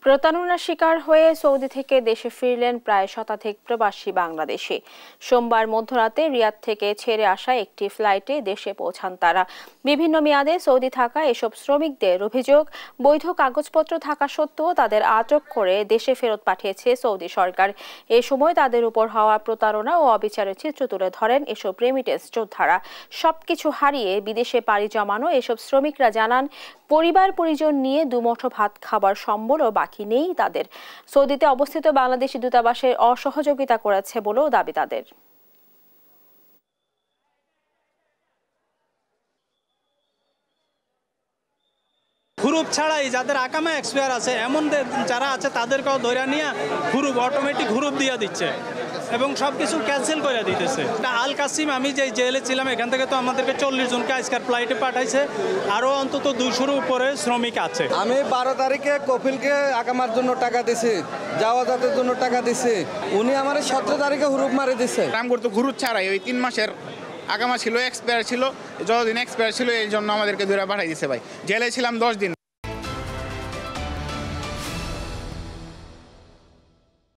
প্রতারণার শিকার হয়ে সৌদি থেকে দেশে ফিরলেন প্রায় শতাধিক প্রবাসী বাংলাদেশি। সোমবার মধ্যরাতে রিয়াদ থেকে ছেড়ে আসা একটি ফ্লাইটে দেশে পৌঁছান তারা। বিভিন্ন মেয়াদে সৌদি থাকা এসব শ্রমিকদের অভিযোগ, বৈধ কাগজপত্র থাকা সত্ত্বেও তাদের আটক করে দেশে ফেরত পাঠিয়েছে সৌদি সরকার। এ সময় তাদের উপর হওয়া প্রতারণা ও অবিচারের চিত্র তুলে ধরেন এসব রেমিটেন্স যোদ্ধারা। সবকিছু হারিয়ে বিদেশে পাড়ি জমানো এসব শ্রমিকরা জানান, পরিবার পরিজন নিয়ে দুমুঠো ভাত খাবার সম্বলও বাকি নেই তাদের। সৌদিতে অবস্থিত বাংলাদেশি দূতাবাসের অসহযোগিতা করেছে বলেও দাবি তাদের। গ্রুপ ছাড়াই যাদের আকামা এক্সপায়ার আছে এমন যারা আছে তাদেরকেও ধরে নিয়ে গ্রুপ অটোমেটিক গ্রুপ দিয়ে দিচ্ছে এবং সব কিছু ক্যান্সেল করে দিতেছে। আল কাসিম, আমি যে জেলে ছিলাম এখান থেকে তো আমাদেরকে 40 জনকে আজকের ফ্লাইটে পাঠাইছে, আরও অন্তত 200-র উপরে শ্রমিক আছে। আমি 12 তারিখে কপিলকে আকামার জন্য টাকা দিছি, যাওয়া যাতের জন্য টাকা দিছি, উনি আমার 17 তারিখে হুরুপ মারি দিচ্ছে। নাম করতো গ্রুপ ছাড়াই ওই 3 মাসের আগামা ছিল, এক্সপায়ার ছিল, যতদিন এক্সপায়ার ছিল এই জন্য আমাদেরকে দূরে পাঠাই দিছে। ভাই জেলে ছিলাম 10 দিন,